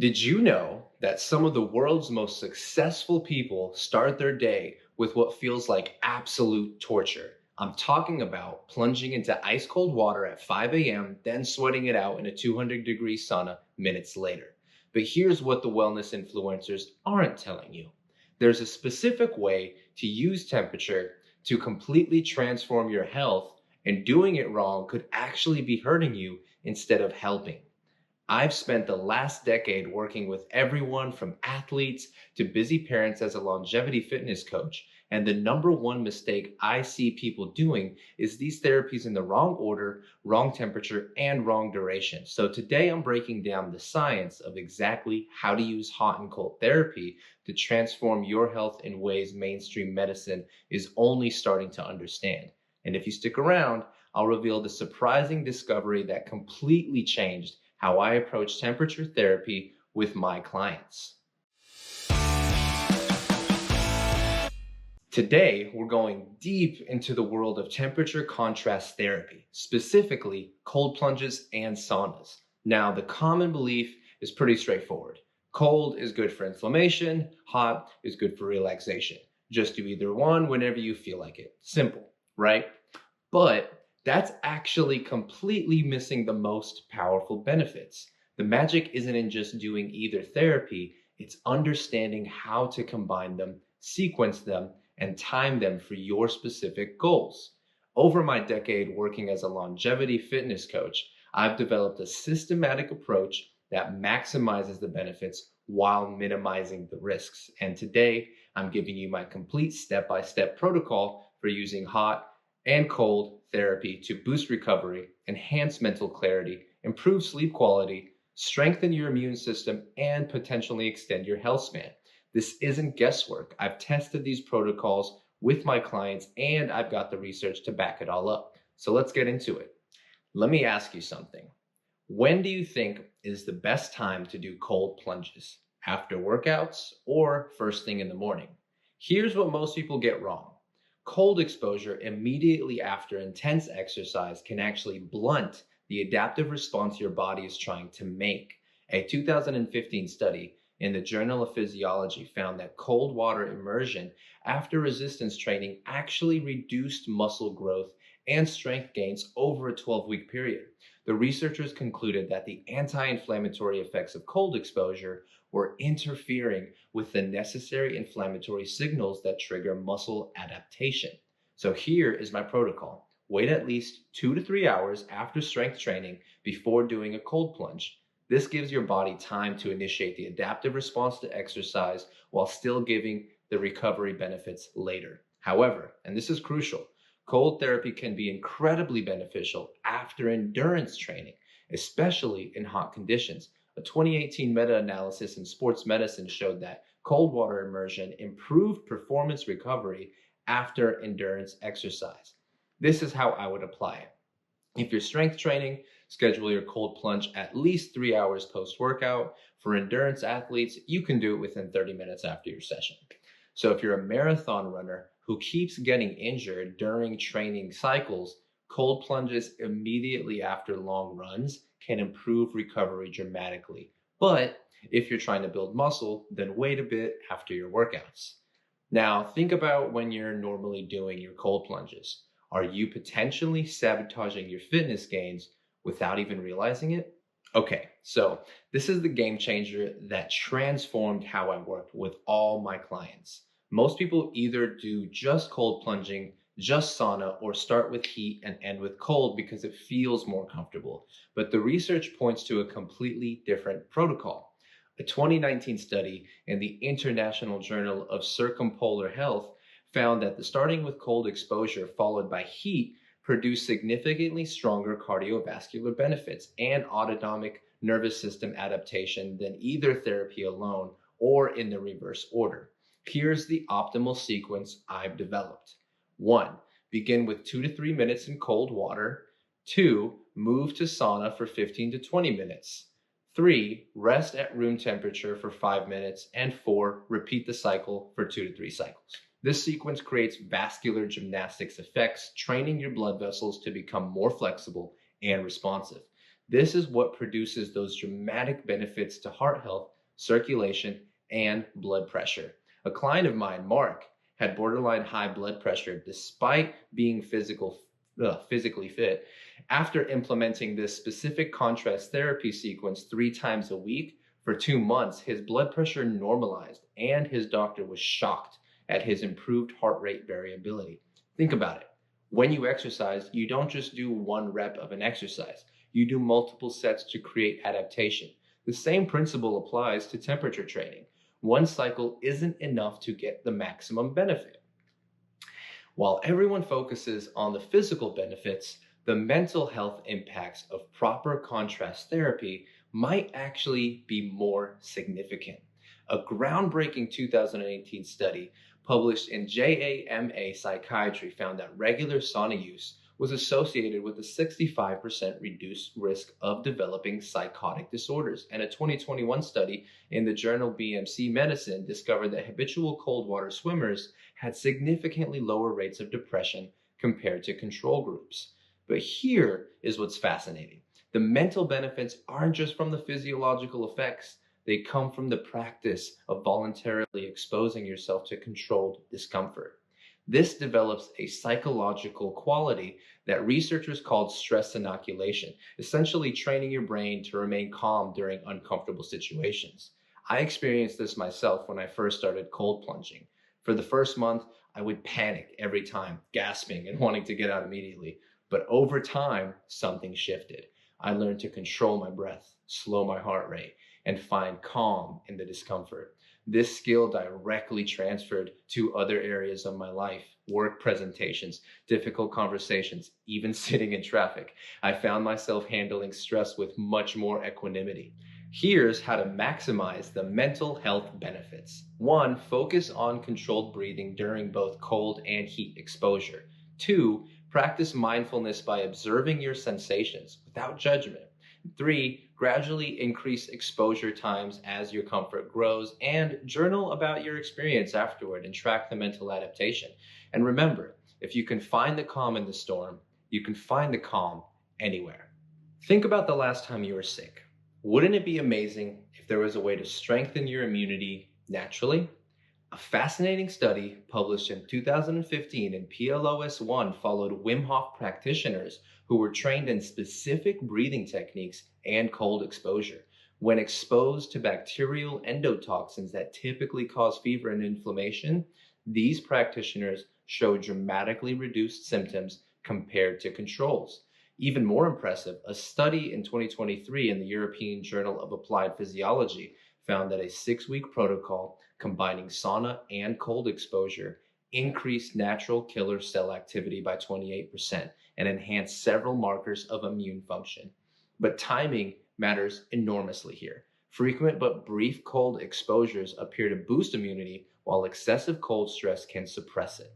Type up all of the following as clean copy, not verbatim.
Did you know that some of the world's most successful people start their day with what feels like absolute torture? I'm talking about plunging into ice cold water at 5 a.m., then sweating it out in a 200-degree sauna minutes later. But here's what the wellness influencers aren't telling you: there's a specific way to use temperature to completely transform your health, and doing it wrong could actually be hurting you instead of helping. I've spent the last decade working with everyone from athletes to busy parents as a longevity fitness coach. And the number one mistake I see people doing is these therapies in the wrong order, wrong temperature, and wrong duration. So today I'm breaking down the science of exactly how to use hot and cold therapy to transform your health in ways mainstream medicine is only starting to understand. And if you stick around, I'll reveal the surprising discovery that completely changed how I approach temperature therapy with my clients. Today, we're going deep into the world of temperature contrast therapy, specifically cold plunges and saunas. Now, the common belief is pretty straightforward. Cold is good for inflammation, hot is good for relaxation. Just do either one whenever you feel like it. Simple, right? But that's actually completely missing the most powerful benefits. The magic isn't in just doing either therapy, it's understanding how to combine them, sequence them, and time them for your specific goals. Over my decade working as a longevity fitness coach, I've developed a systematic approach that maximizes the benefits while minimizing the risks. And today, I'm giving you my complete step-by-step protocol for using hot and cold therapy to boost recovery, enhance mental clarity, improve sleep quality, strengthen your immune system, and potentially extend your health span. This isn't guesswork. I've tested these protocols with my clients and I've got the research to back it all up. So let's get into it. Let me ask you something. When do you think is the best time to do cold plunges? After workouts or first thing in the morning? Here's what most people get wrong. Cold exposure immediately after intense exercise can actually blunt the adaptive response your body is trying to make. A 2015 study in the Journal of Physiology found that cold water immersion after resistance training actually reduced muscle growth and strength gains over a 12-week period. The researchers concluded that the anti-inflammatory effects of cold exposure were interfering with the necessary inflammatory signals that trigger muscle adaptation. So here is my protocol. Wait at least 2 to 3 hours after strength training before doing a cold plunge. This gives your body time to initiate the adaptive response to exercise while still giving the recovery benefits later. However, and this is crucial, cold therapy can be incredibly beneficial after endurance training, especially in hot conditions. A 2018 meta-analysis in sports medicine showed that cold water immersion improved performance recovery after endurance exercise. This is how I would apply it. If you're strength training, schedule your cold plunge at least 3 hours post-workout. For endurance athletes, you can do it within 30 minutes after your session. So if you're a marathon runner who keeps getting injured during training cycles, cold plunges immediately after long runs can improve recovery dramatically. But if you're trying to build muscle, then wait a bit after your workouts. Now, think about when you're normally doing your cold plunges. Are you potentially sabotaging your fitness gains without even realizing it? Okay, so this is the game changer that transformed how I worked with all my clients. Most people either do just cold plunging, just sauna, or start with heat and end with cold because it feels more comfortable. But the research points to a completely different protocol. A 2019 study in the International Journal of Circumpolar Health found that the starting with cold exposure followed by heat produced significantly stronger cardiovascular benefits and autonomic nervous system adaptation than either therapy alone or in the reverse order. Here's the optimal sequence I've developed. 1. Begin with 2 to 3 minutes in cold water. 2. Move to sauna for 15 to 20 minutes. 3. Rest at room temperature for 5 minutes. And 4. Repeat the cycle for 2 to 3 cycles. This sequence creates vascular gymnastics effects, training your blood vessels to become more flexible and responsive. This is what produces those dramatic benefits to heart health circulation, and blood pressure. A client of mine, Mark, had borderline high blood pressure despite being physically fit. After implementing this specific contrast therapy sequence 3 times a week for 2 months, his blood pressure normalized, and his doctor was shocked at his improved heart rate variability. Think about it. When you exercise, you don't just do one rep of an exercise, you do multiple sets to create adaptation. The same principle applies to temperature training. One cycle isn't enough to get the maximum benefit. While everyone focuses on the physical benefits, the mental health impacts of proper contrast therapy might actually be more significant. A groundbreaking 2018 study published in JAMA Psychiatry found that regular sauna use was associated with a 65% reduced risk of developing psychotic disorders. And a 2021 study in the journal BMC Medicine discovered that habitual cold water swimmers had significantly lower rates of depression compared to control groups. But here is what's fascinating. The mental benefits aren't just from the physiological effects, they come from the practice of voluntarily exposing yourself to controlled discomfort. This develops a psychological quality that researchers called stress inoculation, essentially training your brain to remain calm during uncomfortable situations. I experienced this myself when I first started cold plunging. For the first month, I would panic every time, gasping and wanting to get out immediately. But over time, something shifted. I learned to control my breath, slow my heart rate, and find calm in the discomfort. This skill directly transferred to other areas of my life: work presentations, difficult conversations, even sitting in traffic. I found myself handling stress with much more equanimity. Here's how to maximize the mental health benefits. 1. Focus on controlled breathing during both cold and heat exposure. 2. Practice mindfulness by observing your sensations without judgment. 3. Gradually increase exposure times as your comfort grows, and journal about your experience afterward and track the mental adaptation. And remember, if you can find the calm in the storm, you can find the calm anywhere. Think about the last time you were sick. Wouldn't it be amazing if there was a way to strengthen your immunity naturally? A fascinating study published in 2015 in PLOS One followed Wim Hof practitioners who were trained in specific breathing techniques and cold exposure. When exposed to bacterial endotoxins that typically cause fever and inflammation, these practitioners showed dramatically reduced symptoms compared to controls. Even more impressive, a study in 2023 in the European Journal of Applied Physiology found that a 6-week protocol combining sauna and cold exposure increased natural killer cell activity by 28% and enhanced several markers of immune function. But timing matters enormously here. Frequent but brief cold exposures appear to boost immunity, while excessive cold stress can suppress it.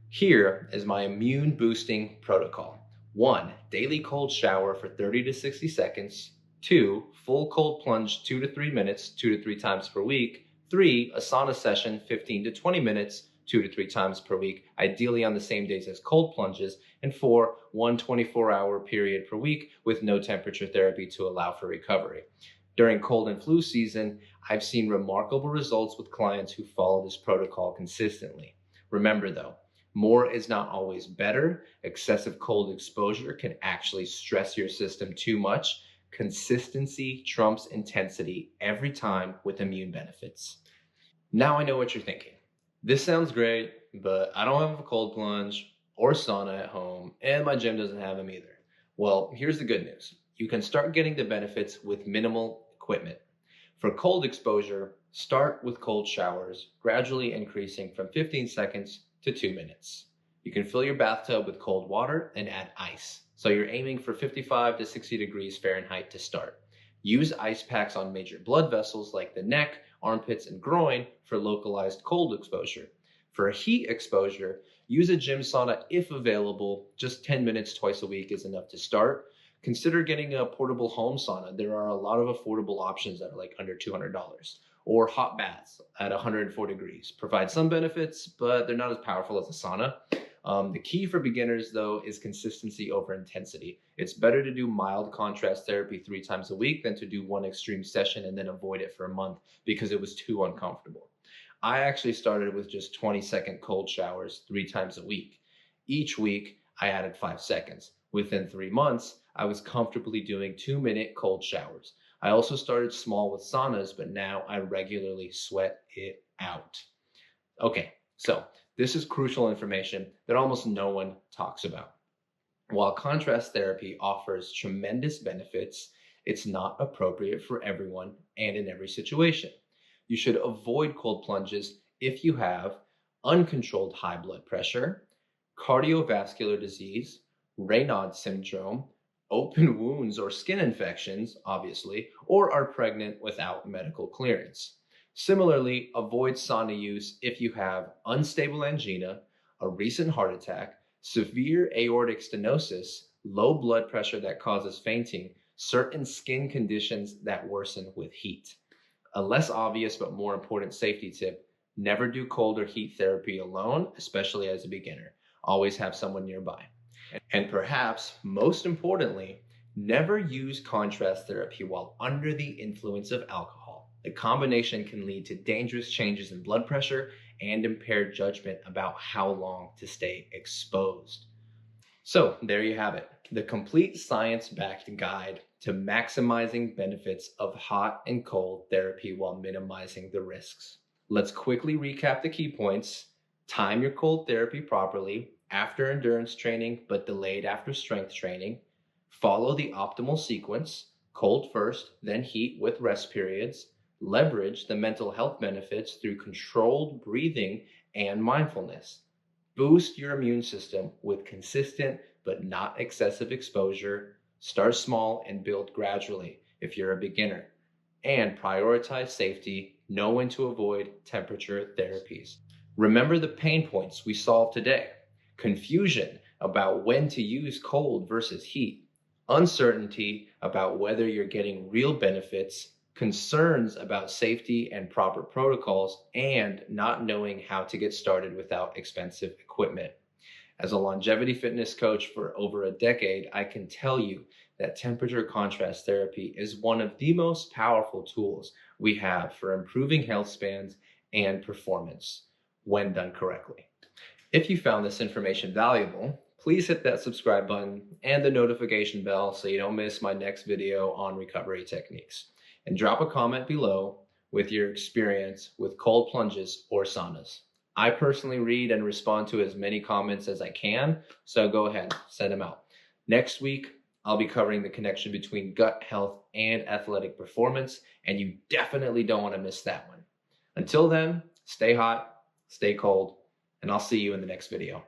Here is my immune boosting protocol. 1. Daily cold shower for 30 to 60 seconds. 2. Full cold plunge 2 to 3 minutes, 2 to 3 times per week. 3. A sauna session 15 to 20 minutes, 2 to 3 times per week, ideally on the same days as cold plunges. And 4. One 24-hour period per week with no temperature therapy to allow for recovery. During cold and flu season, I've seen remarkable results with clients who follow this protocol consistently. Remember though, more is not always better. Excessive cold exposure can actually stress your system too much. Consistency trumps intensity every time with immune benefits. Now I know what you're thinking. This sounds great, but I don't have a cold plunge or sauna at home, and my gym doesn't have them either. Well, here's the good news. You can start getting the benefits with minimal equipment. For cold exposure, start with cold showers, gradually increasing from 15 seconds to 2 minutes. You can fill your bathtub with cold water and add ice. So you're aiming for 55 to 60 degrees Fahrenheit to start. Use ice packs on major blood vessels like the neck, armpits, and groin for localized cold exposure. For heat exposure, use a gym sauna if available. Just 10 minutes twice a week is enough to start. Consider getting a portable home sauna. There are a lot of affordable options that are like under $200. Or hot baths at 104 degrees. Provide some benefits, but they're not as powerful as a sauna. The key for beginners, though, is consistency over intensity. It's better to do mild contrast therapy 3 times a week than to do one extreme session and then avoid it for a month because it was too uncomfortable. I actually started with just 20-second cold showers 3 times a week. Each week, I added 5 seconds. Within 3 months, I was comfortably doing 2-minute cold showers. I also started small with saunas, but now I regularly sweat it out. Okay, so this is crucial information that almost no one talks about. While contrast therapy offers tremendous benefits, it's not appropriate for everyone and in every situation. You should avoid cold plunges if you have uncontrolled high blood pressure, cardiovascular disease, Raynaud's syndrome, open wounds or skin infections, obviously, or are pregnant without medical clearance. Similarly, avoid sauna use if you have unstable angina, a recent heart attack, severe aortic stenosis, low blood pressure that causes fainting, certain skin conditions that worsen with heat. A less obvious but more important safety tip: never do cold or heat therapy alone, especially as a beginner. Always have someone nearby. And perhaps most importantly, never use contrast therapy while under the influence of alcohol. The combination can lead to dangerous changes in blood pressure and impaired judgment about how long to stay exposed. So there you have it, the complete science-backed guide to maximizing benefits of hot and cold therapy while minimizing the risks. Let's quickly recap the key points. Time your cold therapy properly after endurance training, but delayed after strength training. Follow the optimal sequence: cold first, then heat with rest periods. Leverage the mental health benefits through controlled breathing and mindfulness. Boost your immune system with consistent but not excessive exposure. Start small and build gradually if you're a beginner. And prioritize safety. Know when to avoid temperature therapies. Remember the pain points we solved today: confusion about when to use cold versus heat, uncertainty about whether you're getting real benefits, concerns about safety and proper protocols, and not knowing how to get started without expensive equipment. As a longevity fitness coach for over a decade, I can tell you that temperature contrast therapy is one of the most powerful tools we have for improving health spans and performance when done correctly. If you found this information valuable, please hit that subscribe button and the notification bell so you don't miss my next video on recovery techniques. And drop a comment below with your experience with cold plunges or saunas. I personally read and respond to as many comments as I can, so go ahead, send them out. Next week, I'll be covering the connection between gut health and athletic performance, and you definitely don't want to miss that one. Until then, stay hot, stay cold, and I'll see you in the next video.